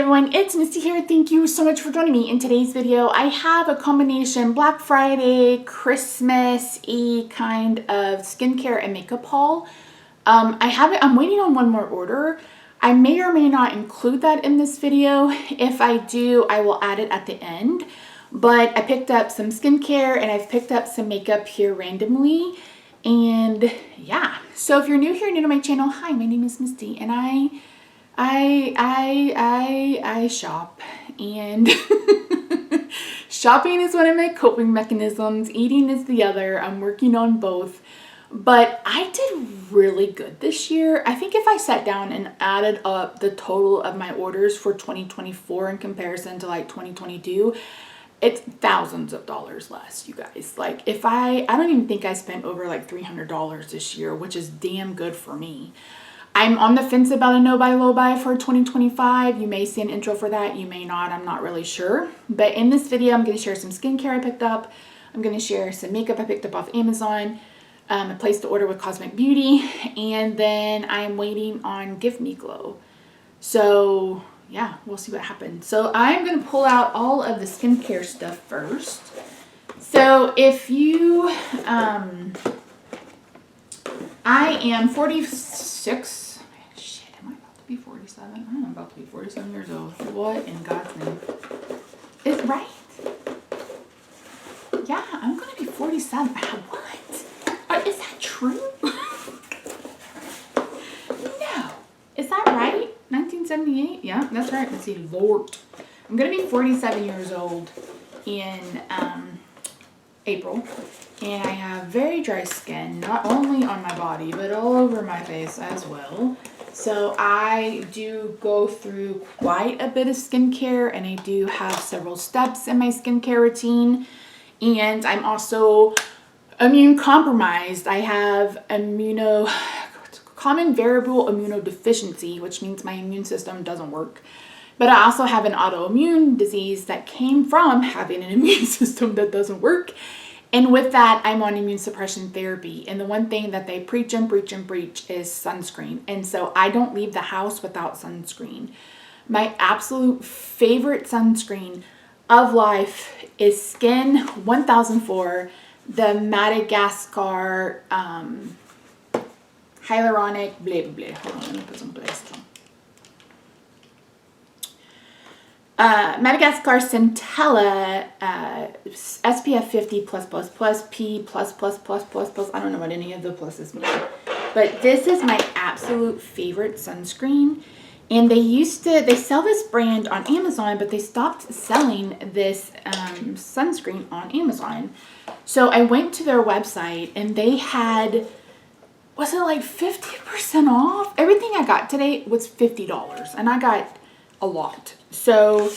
everyone, it's Misty here. Thank you so much for joining me in today's video. I have a combination Black Friday, Christmas-y kind of skincare and makeup haul. I'm waiting on one more order. I may or may not include that in this video. If I do, I will add it at the end. But I picked up some skincare and I've picked up some makeup here randomly. And yeah, so if you're new here, new to my channel, hi, my name is Misty and I shop, and shopping is one of my coping mechanisms. Eating is the other. I'm working on both, but I did really good this year. I think if I sat down and added up the total of my orders for 2024 in comparison to like 2022, it's thousands of dollars less, you guys. Like I don't even think I spent over like $300 this year, which is damn good for me. I'm on the fence about a no buy, low buy for 2025. You may see an intro for that. You may not. I'm not really sure. But in this video, I'm going to share some skincare I picked up. I'm going to share some makeup I picked up off Amazon. I placed the order with Cosmic Beauty. And then I'm waiting on Give Me Glow. So yeah, we'll see what happens. So I'm going to pull out all of the skincare stuff first. So if you, I am 46. Shit, am I about to be 47? I'm about to be 47 years old. What in God's name? Is right? Yeah, I'm going to be 47. What? Is that true? No. Is that right? 1978? Yeah, that's right. Let's see. Lord. I'm going to be 47 years old in April. And I have very dry skin, not only on my body, but all over my face as well. So I do go through quite a bit of skincare, and I do have several steps in my skincare routine. And I'm also immune compromised. I have common variable immunodeficiency, which means my immune system doesn't work. But I also have an autoimmune disease that came from having an immune system that doesn't work. And with that, I'm on immune suppression therapy. And the one thing that they preach and preach and preach is sunscreen. And so I don't leave the house without sunscreen. My absolute favorite sunscreen of life is Skin 1004, the Madagascar hyaluronic blah blah blah. Hold on, let me put some place. Madagascar Centella SPF 50 plus P plus. I don't know what any of the pluses mean, but this is my absolute favorite sunscreen. And they sell this brand on Amazon, but they stopped selling this sunscreen on Amazon. So I went to their website and they had, was it like 50% off? Everything I got today was $50, and I got a lot. So,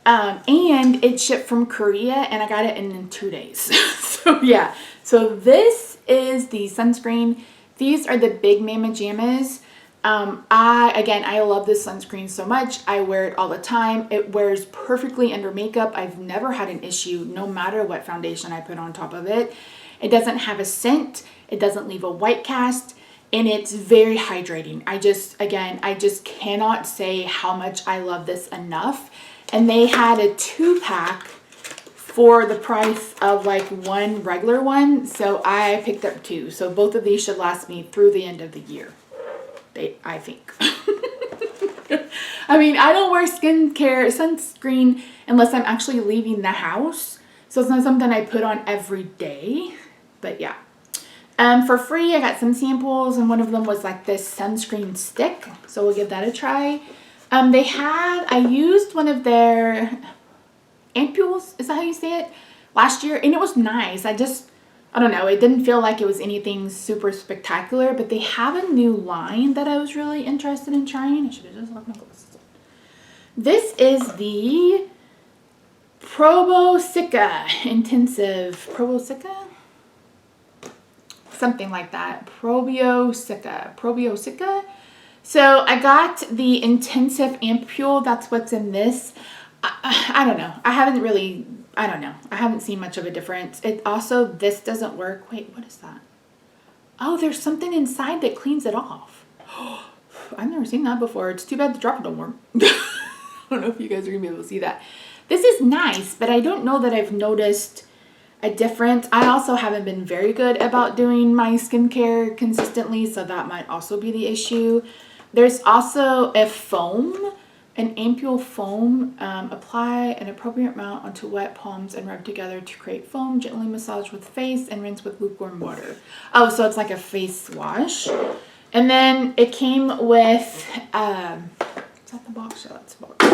and it shipped from Korea, and I got it in 2 days. So yeah, so this is the sunscreen. These are the Big Mama Jammas. I love this sunscreen so much. I wear it all the time. It wears perfectly under makeup. I've never had an issue, no matter what foundation I put on top of it. It doesn't have a scent. It doesn't leave a white cast. And it's very hydrating. I just cannot say how much I love this enough. And they had a 2-pack for the price of like one regular one. So I picked up 2. So both of these should last me through the end of the year. I think. I mean, I don't wear sunscreen unless I'm actually leaving the house. So it's not something I put on every day. But yeah. For free, I got some samples, and one of them was like this sunscreen stick. So we'll give that a try. I used one of their ampules, is that how you say it? Last year, and it was nice. I don't know, it didn't feel like it was anything super spectacular, but they have a new line that I was really interested in trying. I should have just left my glasses on. This is the Proboscidia Intensive. Proboscidia? Something like that. Proboscidia. So I got the intensive ampule. That's what's in this. I don't know. I haven't seen much of a difference. It also, this doesn't work. Wait, what is that? Oh, there's something inside that cleans it off. I've never seen that before. It's too bad the drop don't work. don't know if you guys are gonna be able to see that. This is nice, but I don't know that I've noticed a difference. I also haven't been very good about doing my skincare consistently, so that might also be the issue. There's also a foam, an ampule foam. Apply an appropriate amount onto wet palms and rub together to create foam. Gently massage with face and rinse with lukewarm water. Oh, so it's like a face wash. And then it came with, is that the box? Yeah, that's the box.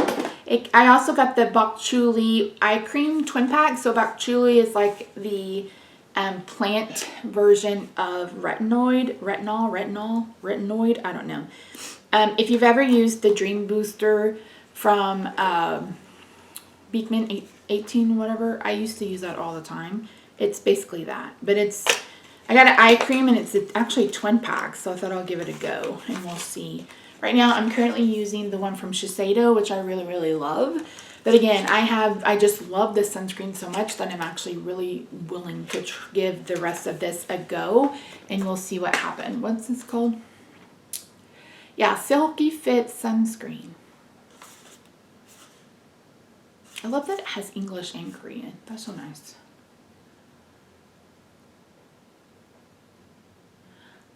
I also got the Bok Choy Lee eye cream twin pack. So Bok Choy Lee is like the plant version of retinoid. I don't know. If you've ever used the Dream Booster from Beekman 18, whatever, I used to use that all the time. It's basically that, but I got an eye cream and it's actually twin pack, so I thought I'll give it a go and we'll see. Right now I'm currently using the one from Shiseido, which I really, really love. But again, I just love this sunscreen so much that I'm actually really willing to give the rest of this a go, and we'll see what happens. What's this called? Yeah, Silky Fit Sunscreen. I love that it has English and Korean. That's so nice.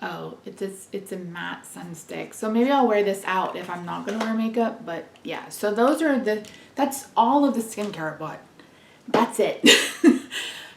Oh, it's a matte sun stick. So maybe I'll wear this out if I'm not going to wear makeup. But yeah, so that's all of the skincare I bought. That's it.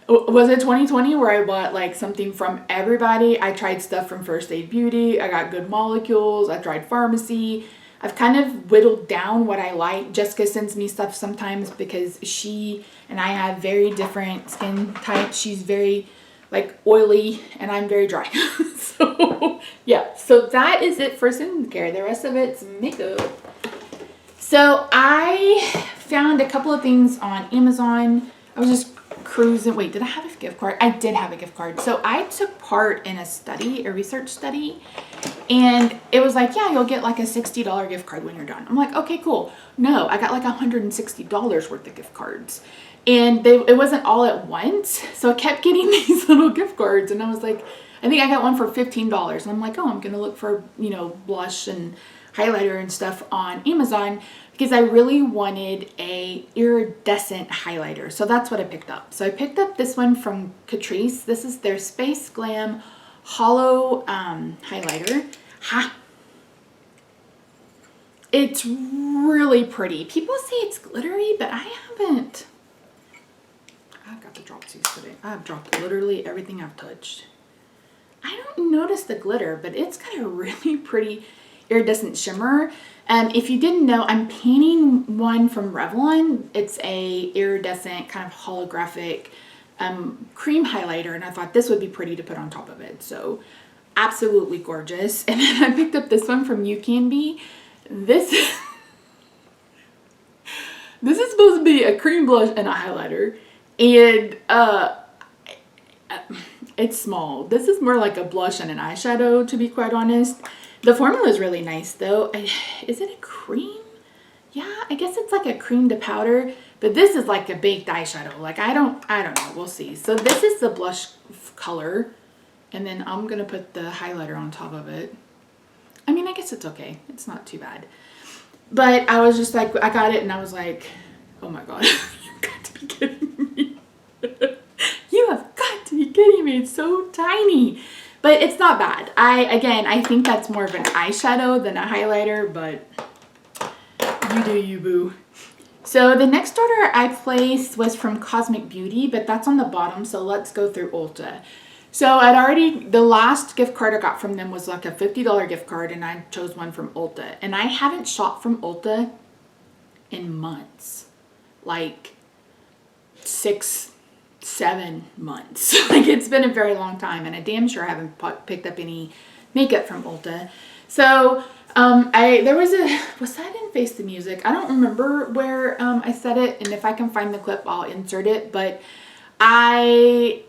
Was it 2020 where I bought like something from everybody? I tried stuff from First Aid Beauty. I got Good Molecules. I tried Pharmacy. I've kind of whittled down what I like. Jessica sends me stuff sometimes because she and I have very different skin types. She's very like oily and I'm very dry. So yeah, so that is it for skincare. The rest of it's makeup. So I found a couple of things on Amazon. I was just cruising. Wait, did I have a gift card? I did have a gift card. So I took part in a research study, and it was like, yeah, you'll get like a $60 gift card when you're done. I'm like, okay, cool. No, I got like $160 worth of gift cards. And it wasn't all at once. So I kept getting these little gift cards, and I was like, I think I got one for $15. And I'm like, oh, I'm going to look for, blush and highlighter and stuff on Amazon because I really wanted a iridescent highlighter. So that's what I picked up. So I picked up this one from Catrice. This is their Space Glam Hollow highlighter. It's really pretty. People say it's glittery, but I haven't. I've got the dropsies today. I've dropped literally everything I've touched. I don't notice the glitter, but it's got a really pretty iridescent shimmer. If you didn't know, I'm painting one from Revlon. It's a iridescent kind of holographic cream highlighter, and I thought this would be pretty to put on top of it. So absolutely gorgeous. And then I picked up this one from You Can Be. This is supposed to be a cream blush and a highlighter, and it's small. This is more like a blush and an eyeshadow, to be quite honest. The formula is really nice though. Is it a cream? Yeah, I guess it's like a cream to powder, but this is like a baked eyeshadow. Like I don't know, we'll see. So this is the blush color, and then I'm gonna put the highlighter on top of it. I mean, I guess it's okay. It's not too bad. But I was just like, I got it and I was like, oh my God, you've got to be kidding me. You have got to be kidding me. It's so tiny. But it's not bad. I think that's more of an eyeshadow than a highlighter, but you do you, boo. So the next order I placed was from Cosmic Beauty, but that's on the bottom. So let's go through Ulta. So the last gift card I got from them was like a $50 gift card, and I chose one from Ulta. And I haven't shopped from Ulta in months, like 6-7 months. Like it's been a very long time, and I damn sure haven't picked up any makeup from Ulta. So was that in Face the Music? I don't remember where I said it, and if I can find the clip, I'll insert it. But I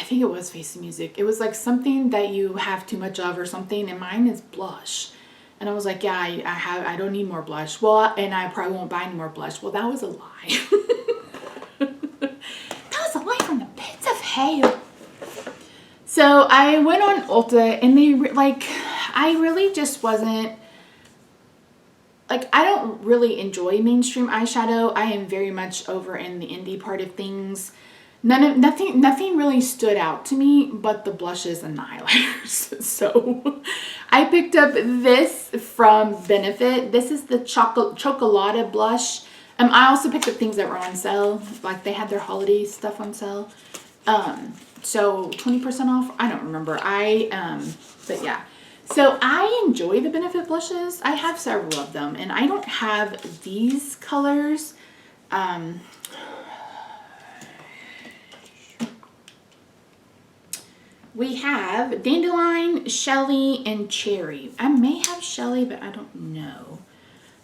think it was Face the Music. It was like something that you have too much of or something, and mine is blush. And I was like, yeah, I don't need more blush. Well, and I probably won't buy any more blush. Well, that was a lie. That was a lie from the pits of hell. So I went on Ulta, and I really just wasn't like, I don't really enjoy mainstream eyeshadow. I am very much over in the indie part of things. Nothing really stood out to me but the blushes and the highlighters. So I picked up this from Benefit. This is the Chocolata blush. I also picked up things that were on sale. Like, they had their holiday stuff on sale. So 20% off. I don't remember. But yeah. So I enjoy the Benefit blushes. I have several of them, and I don't have these colors. We have Dandelion, Shelly, and Cherry. I may have Shelly, but I don't know.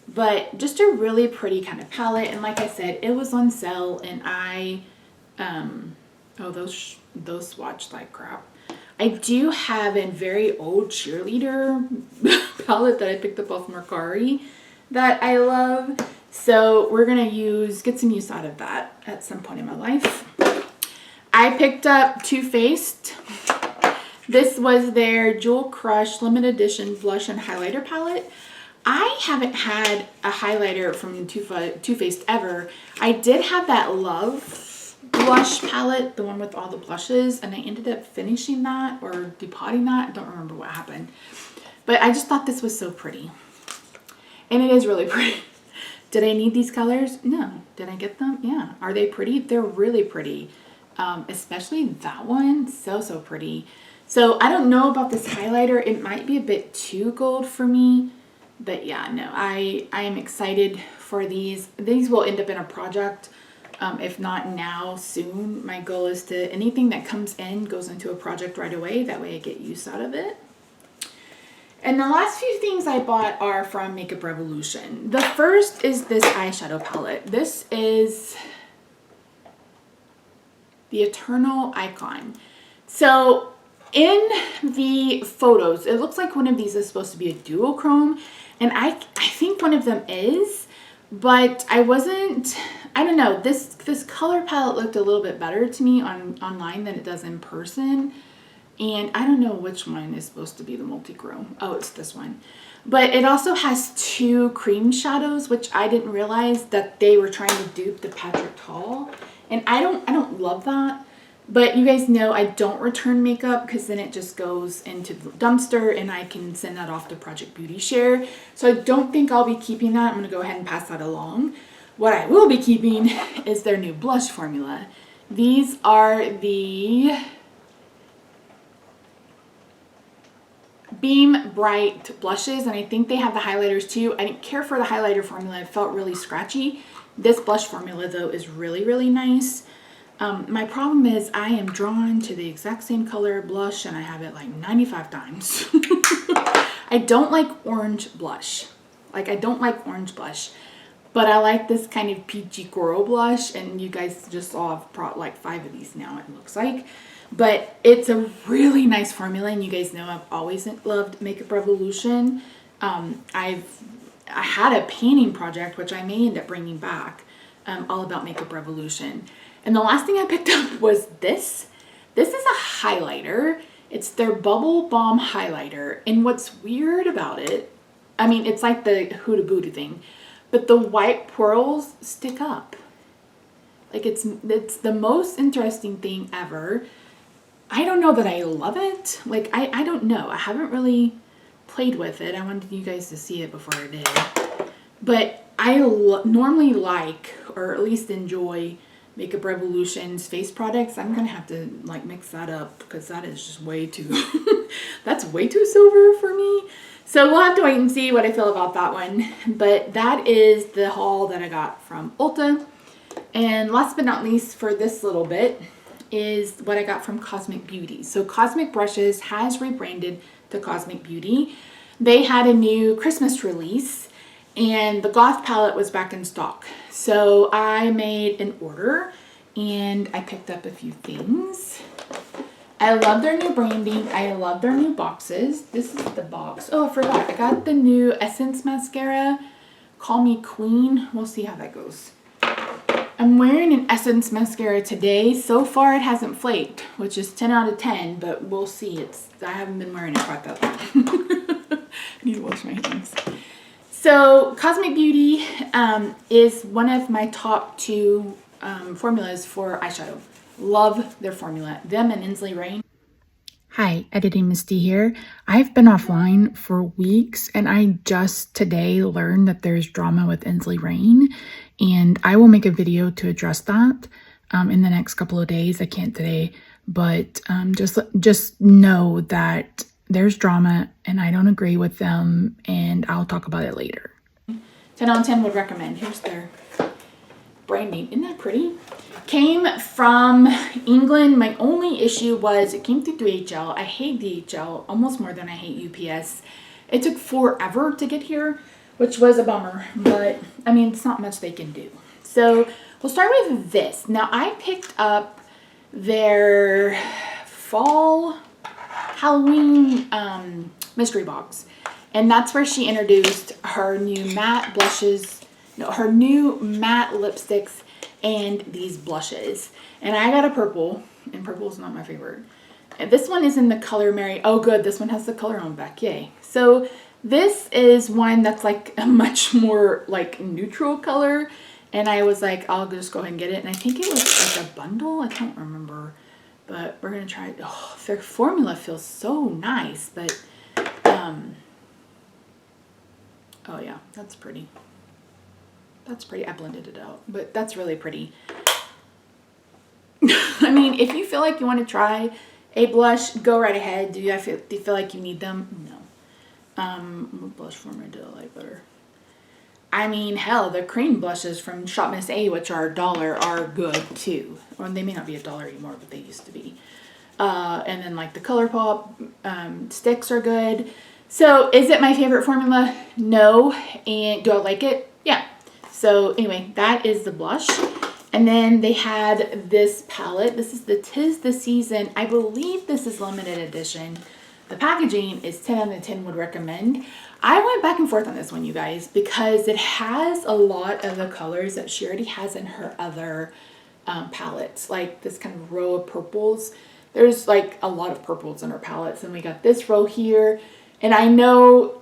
But just a really pretty kind of palette. And like I said, it was on sale, and oh, those swatched like crap. I do have a very old cheerleader palette that I picked up off Mercari that I love. So we're going to get some use out of that at some point in my life. I picked up Too Faced. This was their Jewel Crush limited edition blush and highlighter palette. I haven't had a highlighter from Too Faced ever. I did have that Love blush palette, the one with all the blushes, and I ended up finishing that or depotting that. I don't remember what happened. But I just thought this was so pretty. And it is really pretty. Did I need these colors? No. Did I get them? Yeah. Are they pretty? They're really pretty. Especially that one. So pretty. So I don't know about this highlighter. It might be a bit too gold for me. But yeah, no. I am excited for these. These will end up in a project. If not now, soon. My goal is to, anything that comes in goes into a project right away. That way I get use out of it. And the last few things I bought are from Makeup Revolution. The first is this eyeshadow palette. This is the Eternal Icon. So in the photos, it looks like one of these is supposed to be a duochrome. And I think one of them is, but I don't know, this color palette looked a little bit better to me online than it does in person. And I don't know which one is supposed to be the multi-chrome. Oh, it's this one. But it also has two cream shadows, which I didn't realize that they were trying to dupe the Patrick Ta. And I don't love that. But you guys know I don't return makeup because then it just goes into the dumpster and I can send that off to Project Beauty Share. So I don't think I'll be keeping that. I'm going to go ahead and pass that along. What I will be keeping is their new blush formula. These are the Beam Bright blushes, and I think they have the highlighters too. I didn't care for the highlighter formula. It felt really scratchy. This blush formula though is really nice. My problem is I am drawn to the exact same color blush and I have it like 95 times. I don't like orange blush. Like, I don't like orange blush. But I like this kind of peachy coral blush, and you guys just saw I've brought like 5 of these now, it looks like. But it's a really nice formula, and you guys know I've always loved Makeup Revolution. I had a painting project, which I may end up bringing back, all about Makeup Revolution. And the last thing I picked up was this. This is a highlighter. It's their Bubble Balm highlighter. And what's weird about it, I mean, it's like the Huda Buda thing, but the white pearls stick up. Like, it's the most interesting thing ever. I don't know that I love it. Like, I don't know. I haven't really played with it. I wanted you guys to see it before I did. But I normally like, or at least enjoy, Makeup Revolution's face products. I'm going to have to, like, mix that up because that is just way too, that's way too silver for me. So we'll have to wait and see what I feel about that one. But that is the haul that I got from Ulta. And last but not least for this little bit is what I got from Cosmic Beauty. So Cosmic Brushes has rebranded to Cosmic Beauty. They had a new Christmas release and the Goth palette was back in stock. So I made an order and I picked up a few things. I love their new branding. I love their new boxes. This is the box. Oh, I forgot. I got the new Essence mascara. Call Me Queen. We'll see how that goes. I'm wearing an Essence mascara today. So far it hasn't flaked, which is 10 out of 10, but we'll see. I haven't been wearing it quite that long. I need to wash my hands. So Cosmic Beauty is one of my top 2 formulas for eyeshadow. Love their formula. Them and Inslee Rain. Hi, Editing Misty here. I've been offline for weeks and I just today learned that there's drama with Inslee Rain, and I will make a video to address that in the next couple of days. I can't today, but just know that there's drama and I don't agree with them, and I'll talk about it later. 10 out of 10 would recommend. Here's their branding. Isn't that pretty? Came from England. My only issue was it came through DHL. I hate DHL almost more than I hate UPS. It took forever to get here, which was a bummer, but I mean, it's not much they can do. So we'll start with this. Now I picked up their fall Halloween mystery box, and that's where she introduced her new matte blushes, no, her new matte lipsticks and these blushes. And I got a purple, and purple is not my favorite. And this one is in the color Mary. Oh good, this one has the color on the back, yay. So this is one that's like a much more like neutral color, and I was like, I'll just go ahead and get it. And I think it was like a bundle, I don't remember, but we're gonna try it. Oh, their formula feels so nice, but oh yeah, that's pretty. That's pretty. I blended it out, but that's really pretty. I mean, if you feel like you want to try a blush, go right ahead. Do you feel like you need them? No. What blush formula do I like better? I mean, hell, the cream blushes from Shop Miss A, which are $1, are good too. Or they may not be $1 anymore, but they used to be. And then like the ColourPop sticks are good. So is it my favorite formula? No. And do I like it? Yeah. So anyway, that is the blush. And then they had this palette. This is the 'Tis the Season. I believe this is limited edition. The packaging is 10 out of 10 would recommend. I went back and forth on this one, you guys, because it has a lot of the colors that she already has in her other palettes, like this kind of row of purples. There's like a lot of purples in her palettes, and we got this row here. And I know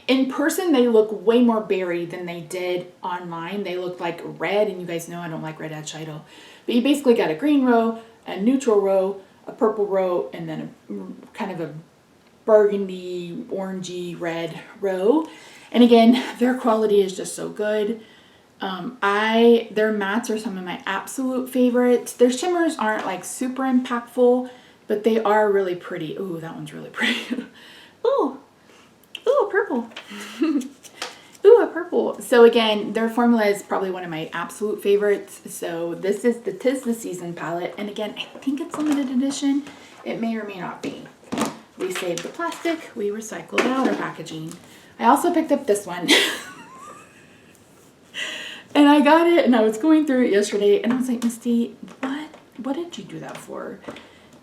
in person they look way more berry than they did online. They look like red, and you guys know I don't like red eyeshadow. But you basically got a green row, a neutral row, a purple row, and then a kind of a burgundy, orangey, red row. And again, their quality is just so good. Their mattes are some of my absolute favorites. Their shimmers aren't like super impactful, but they are really pretty. Ooh, that one's really pretty. Ooh, ooh, a purple. Ooh, a purple. So again, their formula is probably one of my absolute favorites. So this is the 'Tis the Season palette. And again, I think it's limited edition. It may or may not be. We saved the plastic. We recycled out our packaging. I also picked up this one. And I got it, and I was going through it yesterday, and I was like, Misty, what did you do that for?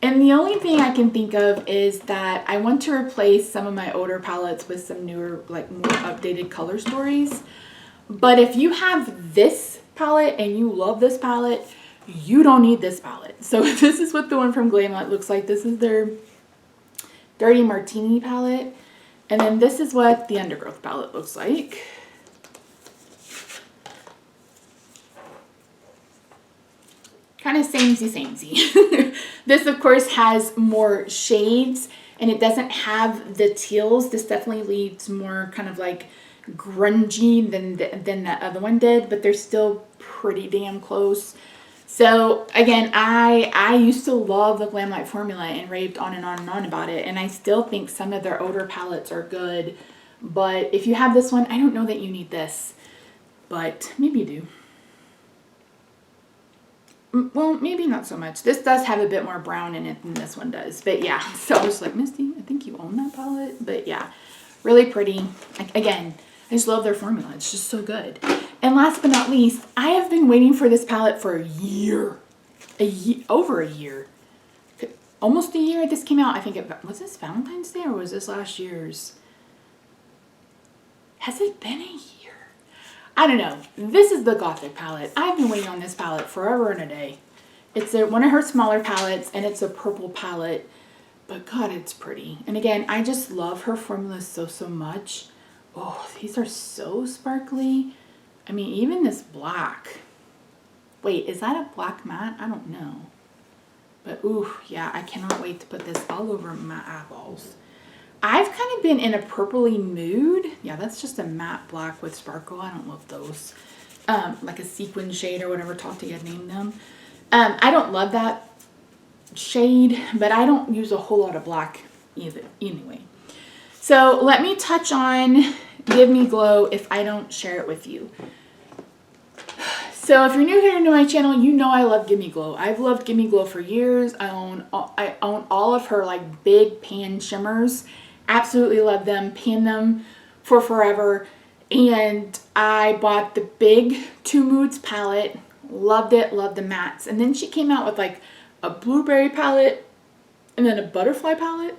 And the only thing I can think of is that I want to replace some of my older palettes with some newer, like more updated color stories. But if you have this palette and you love this palette, you don't need this palette. So this is what the one from Glamlite looks like. This is their Dirty Martini palette. And then this is what the Undergrowth palette looks like. Kind of samey. This of course has more shades, and it doesn't have the teals. This definitely leaves more kind of like grungy than that other one did, but they're still pretty damn close. So again, I used to love the Glamlite formula and raved on and on and on about it, and I still think some of their older palettes are good. But if you have this one, I don't know that you need this, but maybe you do. Well, maybe not so much. This does have a bit more brown in it than this one does. But yeah, so I was like, Misty, I think you own that palette. But yeah, really pretty. Again, I just love their formula. It's just so good. And last but not least, I have been waiting for this palette for a year. Over a year. Almost a year this came out. I think was this Valentine's Day or was this last year's? Has it been a year? I don't know. This is the Gothic palette. I've been waiting on this palette forever and a day. It's one of her smaller palettes, and it's a purple palette. But God, it's pretty. And again, I just love her formula so much. Oh, these are so sparkly. I mean, even this black. Wait, is that a black matte? I don't know. But ooh, yeah, I cannot wait to put this all over my eyeballs. I've kind of been in a purpley mood. Yeah, that's just a matte black with sparkle. I don't love those. Like a sequin shade or whatever Tati had named them. I don't love that shade, but I don't use a whole lot of black either anyway. So let me touch on Give Me Glow if I don't share it with you. So if you're new here to my channel, you know I love Give Me Glow. I've loved Give Me Glow for years. I own all of her like big pan shimmers. Absolutely love them. Pan them for forever. And I bought the big Two Moods palette. Loved it. Loved the mattes. And then she came out with like a blueberry palette and then a butterfly palette.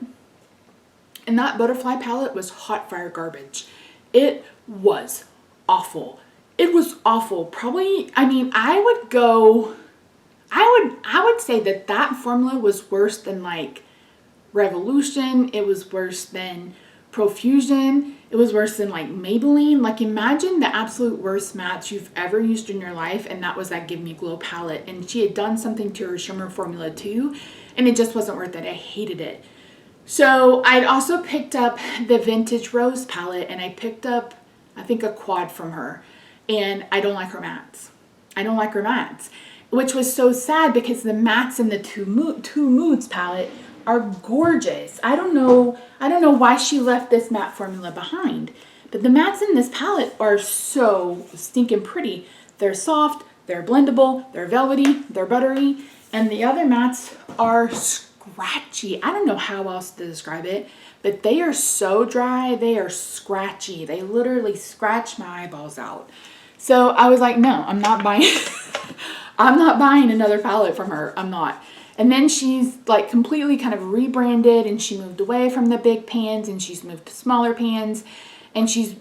And that butterfly palette was hot fire garbage. It was awful. It was awful. Probably, I mean, I would say that that formula was worse than like Revolution. It was worse than Profusion. It was worse than like Maybelline. Like imagine the absolute worst mattes you've ever used in your life, and that was that Give Me Glow palette. And she had done something to her shimmer formula too, and it just wasn't worth it. I hated it. So I'd also picked up the Vintage Rose palette, and I picked up, I think, a quad from her. And I don't like her mattes. I don't like her mattes. Which was so sad because the mattes in the Two Moods palette are gorgeous. I don't know why she left this matte formula behind. But the mattes in this palette are so stinking pretty. They're soft, they're blendable, they're velvety, they're buttery. And the other mattes are scratchy. I don't know how else to describe it. But they are so dry, they are scratchy. They literally scratch my eyeballs out. So I was like, no, I'm not buying, I'm not buying another palette from her. I'm not. And then she's like completely kind of rebranded, and she moved away from the big pans and she's moved to smaller pans, and she's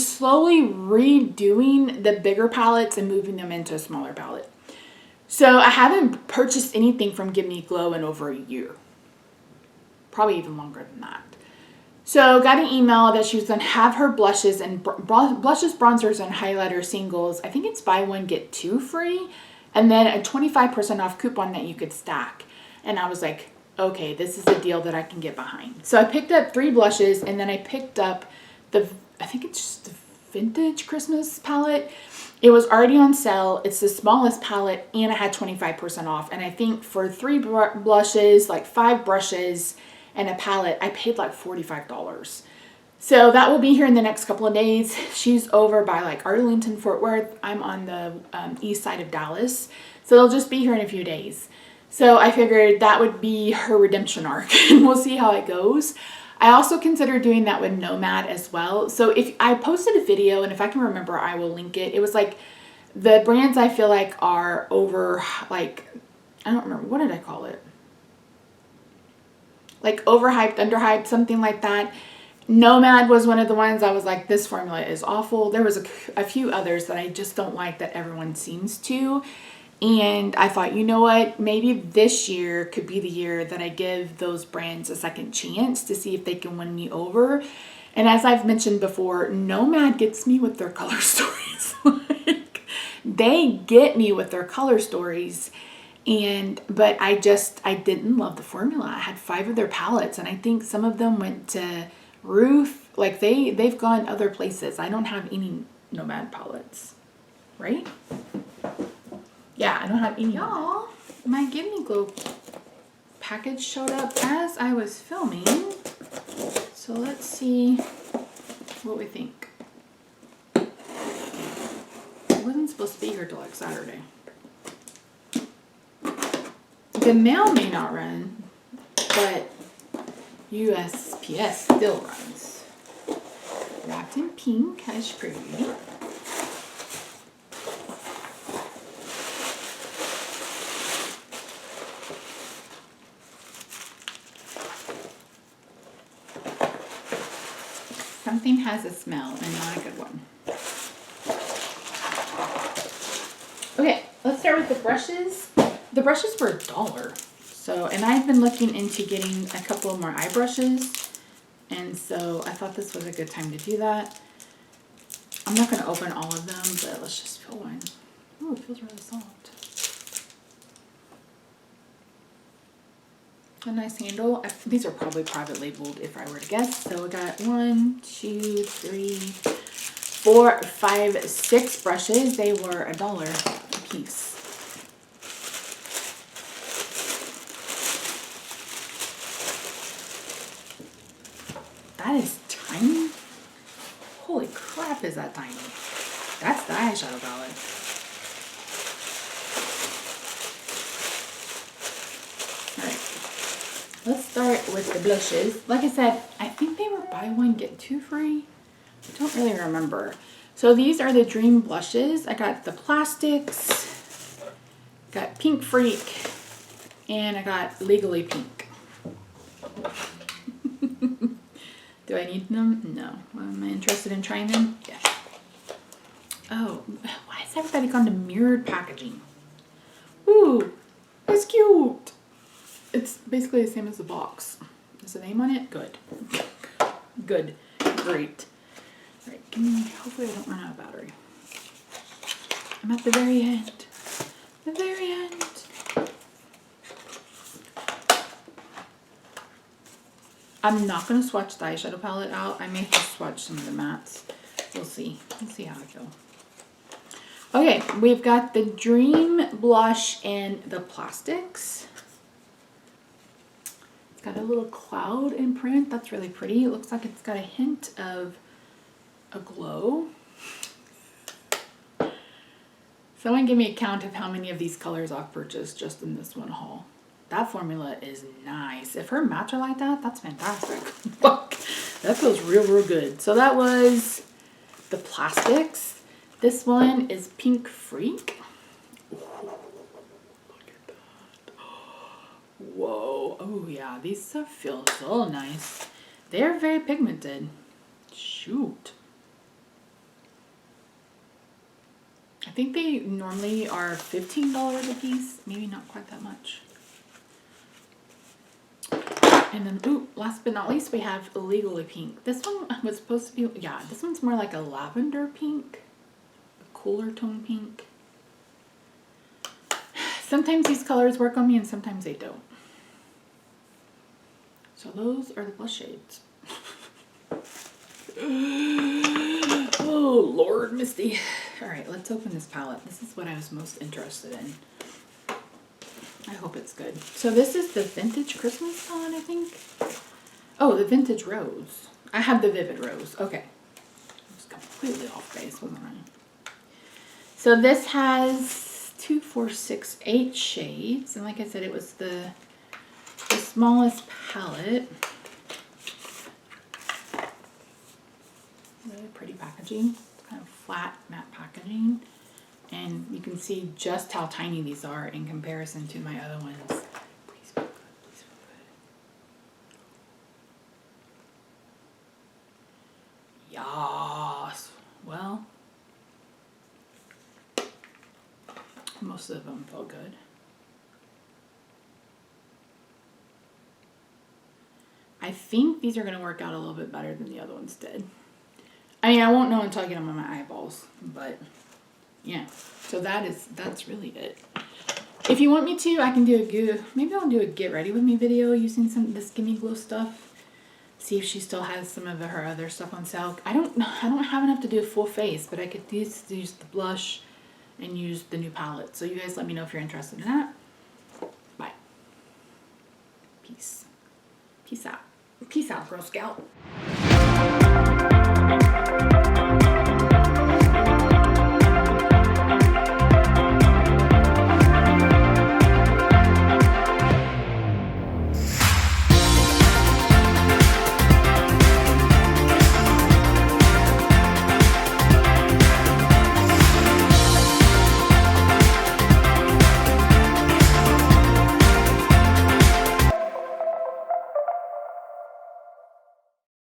slowly redoing the bigger palettes and moving them into a smaller palette. So I haven't purchased anything from Give Me Glow in over a year. Probably even longer than that. So got an email that she was going to have her blushes and blushes, bronzers, and highlighter singles. I think it's buy one, get two free. And then a 25% off coupon that you could stack. And I was like, okay, this is a deal that I can get behind. So I picked up 3 blushes, and then I picked up I think it's just the Vintage Christmas palette. It was already on sale. It's the smallest palette, and it had 25% off. And I think for 3 blushes, like 5 brushes, and a palette, I paid like $45. So that will be here in the next couple of days. She's over by like Arlington, Fort Worth. I'm on the east side of Dallas. So they'll just be here in a few days. So I figured that would be her redemption arc, and we'll see how it goes. I also considered doing that with Nomad as well. So if I posted a video, and if I can remember, I will link it. It was like the brands I feel like are over, like, I don't remember, what did I call it? Like overhyped, underhyped, something like that. Nomad was one of the ones I was like, this formula is awful. There was a few others that I just don't like that everyone seems to. And I thought, you know what? Maybe this year could be the year that I give those brands a second chance to see if they can win me over. And as I've mentioned before, Nomad gets me with their color stories. Like, they get me with their color stories. But I didn't love the formula. I had 5 of their palettes, and I think some of them went to Ruth. Like they've gone other places. I don't have any Nomad palettes, right? Yeah, I don't have any. Y'all, my Give Me Glow package showed up as I was filming. So let's see what we think. It wasn't supposed to be here till like Saturday. The mail may not run, but USPS still runs. Wrapped in pink, as pretty. Something has a smell and not a good one. Okay, let's start with the brushes. The brushes were $1. So, and I've been looking into getting a couple more eye brushes. And so I thought this was a good time to do that. I'm not going to open all of them, but let's just feel one. Oh, it feels really soft. A nice handle. These are probably private labeled if I were to guess. So I got 1, 2, 3, 4, 5, 6 brushes. They were $1 a piece. That is tiny. Holy crap, is that tiny? That's the eyeshadow palette. Alright, let's start with the blushes. Like I said, I think they were buy one, get two free. I don't really remember. So these are the Dream blushes. I got the plastics, got Pink Freak, and I got Legally Pink. Do I need them? No. Am I interested in trying them? Yeah. Oh, why has everybody gone to mirrored packaging? Ooh, that's cute. It's basically the same as the box. Is the name on it? Good. Good. Great. All right, hopefully I don't run out of battery. I'm at the very end. The very end. I'm not going to swatch the eyeshadow palette out. I may just swatch some of the mattes. We'll see. We'll see how I go. Okay, we've got the Dream blush and the plastics. It's got a little cloud imprint. That's really pretty. It looks like it's got a hint of a glow. Someone give me a count of how many of these colors I've purchased just in this one haul. That formula is nice. If her mattes are like that, that's fantastic. Look, that feels real, real good. So that was the plastics. This one is Pink Freak. Ooh, look at that. Whoa. Oh, yeah. These stuff feel so nice. They're very pigmented. Shoot. I think they normally are $15 a piece. Maybe not quite that much. And then, ooh, last but not least, we have Legally Pink. This one was supposed to be, yeah, this one's more like a lavender pink, a cooler tone pink. Sometimes these colors work on me and sometimes they don't. So those are the blush shades. Oh, Lord, Misty. All right, let's open this palette. This is what I was most interested in. I hope it's good. So this is the Vintage Christmas palette, I think. Oh, the Vintage Rose. I have the Vivid Rose. Okay. I was completely off base, wasn't I? So this has 2, 4, 6, 8 shades. And like I said, it was the smallest palette. Really pretty packaging. It's kind of flat, matte packaging. And you can see just how tiny these are in comparison to my other ones. Please feel good. Please feel good. Yas. Well, most of them feel good. I think these are going to work out a little bit better than the other ones did. I mean, I won't know until I get them on my eyeballs, but yeah. So that's really it. If you want me to, I can do maybe I'll do a get ready with me video using some of the Skinny Glow stuff. See if she still has some of her other stuff on sale. I don't have enough to do a full face, but I could use the blush and use the new palette. So you guys let me know if you're interested in that. Bye. Peace. Peace out. Peace out, Girl Scout.